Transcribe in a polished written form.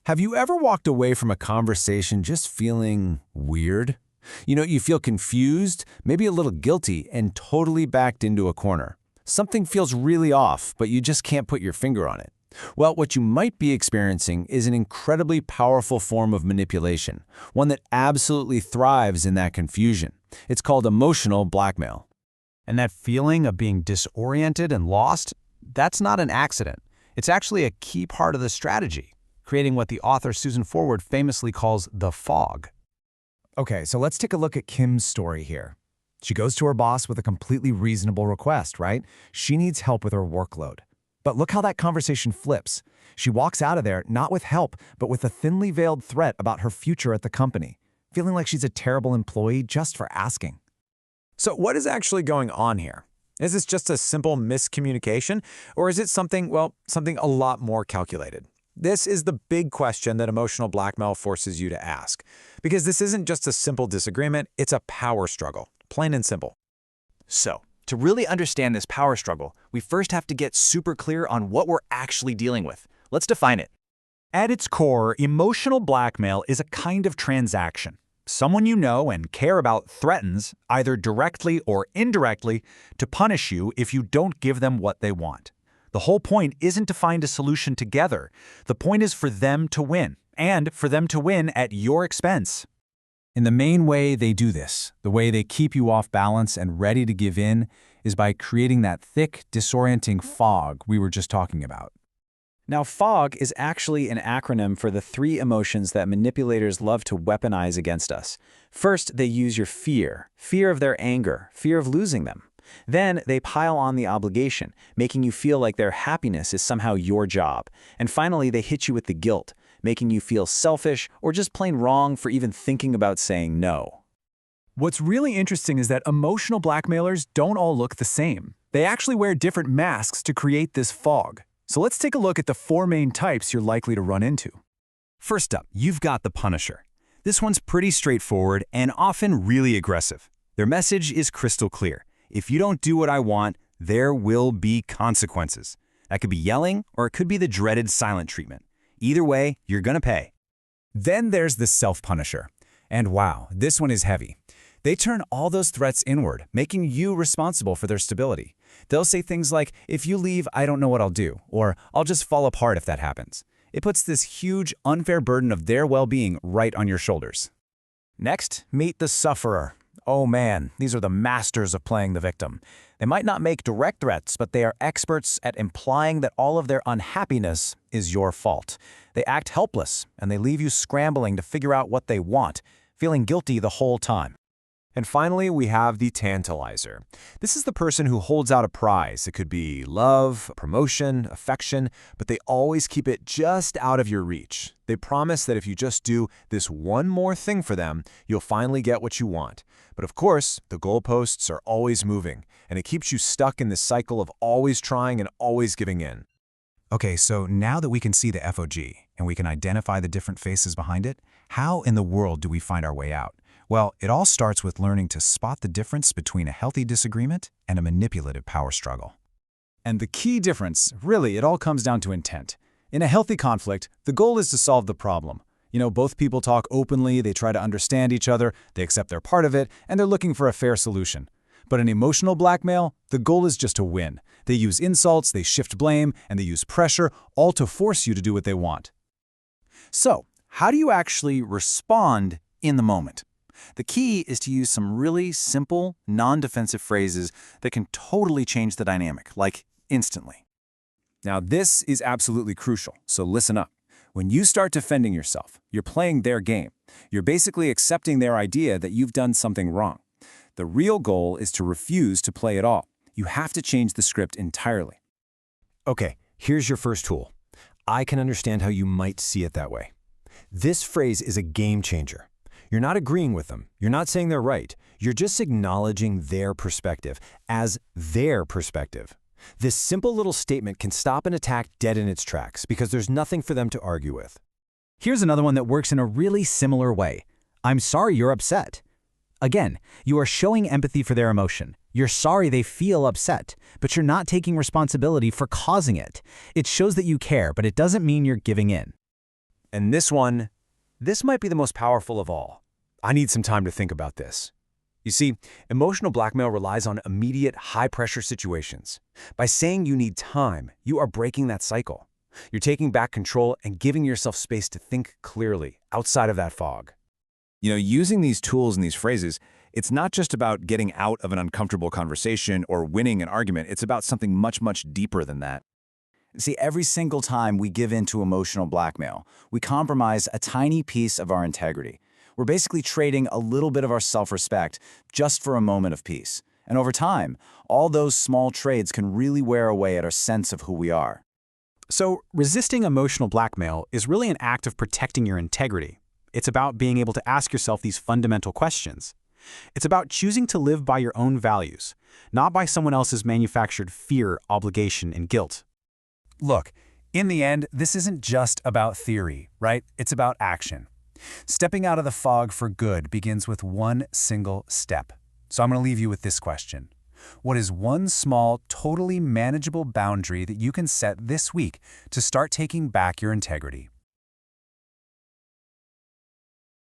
Have you ever walked away from a conversation just feeling weird? You feel confused, maybe a little guilty, and totally backed into a corner. Something feels really off, but you just can't put your finger on it. Well, what you might be experiencing is an incredibly powerful form of manipulation, one that absolutely thrives in that confusion. It's called emotional blackmail. And that feeling of being disoriented and lost, that's not an accident. It's actually a key part of the strategy, creating what the author Susan Forward famously calls the fog. Okay, so let's take a look at Kim's story here. She goes to her boss with a completely reasonable request, right? She needs help with her workload. But look how that conversation flips. She walks out of there not with help, but with a thinly veiled threat about her future at the company, feeling like she's a terrible employee just for asking. So what is actually going on here? Is this just a simple miscommunication, or is it something a lot more calculated? This is the big question that emotional blackmail forces you to ask, because this isn't just a simple disagreement, it's a power struggle, plain and simple. So, to really understand this power struggle, we first have to get super clear on what we're actually dealing with. Let's define it. At its core, emotional blackmail is a kind of transaction. Someone you know and care about threatens, either directly or indirectly, to punish you if you don't give them what they want. The whole point isn't to find a solution together. The point is for them to win, and for them to win at your expense. And the main way they do this, the way they keep you off balance and ready to give in, is by creating that thick, disorienting fog we were just talking about. Now, fog is actually an acronym for the three emotions that manipulators love to weaponize against us. First, they use your fear of their anger, fear of losing them. Then they pile on the obligation, making you feel like their happiness is somehow your job. And finally, they hit you with the guilt, making you feel selfish or just plain wrong for even thinking about saying no. What's really interesting is that emotional blackmailers don't all look the same. They actually wear different masks to create this fog. So let's take a look at the four main types you're likely to run into. First up, you've got the Punisher. This one's pretty straightforward and often really aggressive. Their message is crystal clear. If you don't do what I want, there will be consequences. That could be yelling, or it could be the dreaded silent treatment. Either way, you're gonna pay. Then there's the self-punisher. And wow, this one is heavy. They turn all those threats inward, making you responsible for their stability. They'll say things like, if you leave, I don't know what I'll do, or I'll just fall apart if that happens. It puts this huge, unfair burden of their well-being right on your shoulders. Next, meet the sufferer. Oh man, these are the masters of playing the victim. They might not make direct threats, but they are experts at implying that all of their unhappiness is your fault. They act helpless, and they leave you scrambling to figure out what they want, feeling guilty the whole time. And finally, we have the tantalizer. This is the person who holds out a prize. It could be love, promotion, affection, but they always keep it just out of your reach. They promise that if you just do this one more thing for them, you'll finally get what you want. But of course, the goalposts are always moving, and it keeps you stuck in this cycle of always trying and always giving in. Okay, so now that we can see the FOG, and we can identify the different faces behind it, how in the world do we find our way out? Well, it all starts with learning to spot the difference between a healthy disagreement and a manipulative power struggle. And the key difference, really, it all comes down to intent. In a healthy conflict, the goal is to solve the problem. Both people talk openly, they try to understand each other, they accept they're part of it, and they're looking for a fair solution. But in emotional blackmail, the goal is just to win. They use insults, they shift blame, and they use pressure, all to force you to do what they want. So, how do you actually respond in the moment? The key is to use some really simple, non-defensive phrases that can totally change the dynamic, like instantly. Now, this is absolutely crucial, so listen up. When you start defending yourself, you're playing their game. You're basically accepting their idea that you've done something wrong. The real goal is to refuse to play at all. You have to change the script entirely. Okay, here's your first tool. I can understand how you might see it that way. This phrase is a game changer. You're not agreeing with them. You're not saying they're right. You're just acknowledging their perspective as their perspective. This simple little statement can stop an attack dead in its tracks because there's nothing for them to argue with. Here's another one that works in a really similar way. I'm sorry you're upset. Again, you are showing empathy for their emotion. You're sorry they feel upset, but you're not taking responsibility for causing it. It shows that you care, but it doesn't mean you're giving in. And this might be the most powerful of all. I need some time to think about this. You see, emotional blackmail relies on immediate, high-pressure situations. By saying you need time, you are breaking that cycle. You're taking back control and giving yourself space to think clearly outside of that fog. Using these tools and these phrases, it's not just about getting out of an uncomfortable conversation or winning an argument. It's about something much, much deeper than that. See, every single time we give in to emotional blackmail, we compromise a tiny piece of our integrity. We're basically trading a little bit of our self-respect just for a moment of peace. And over time, all those small trades can really wear away at our sense of who we are. So, resisting emotional blackmail is really an act of protecting your integrity. It's about being able to ask yourself these fundamental questions. It's about choosing to live by your own values, not by someone else's manufactured fear, obligation, and guilt. Look, in the end, this isn't just about theory, right? It's about action. Stepping out of the fog for good begins with one single step. So I'm going to leave you with this question. What is one small, totally manageable boundary that you can set this week to start taking back your integrity?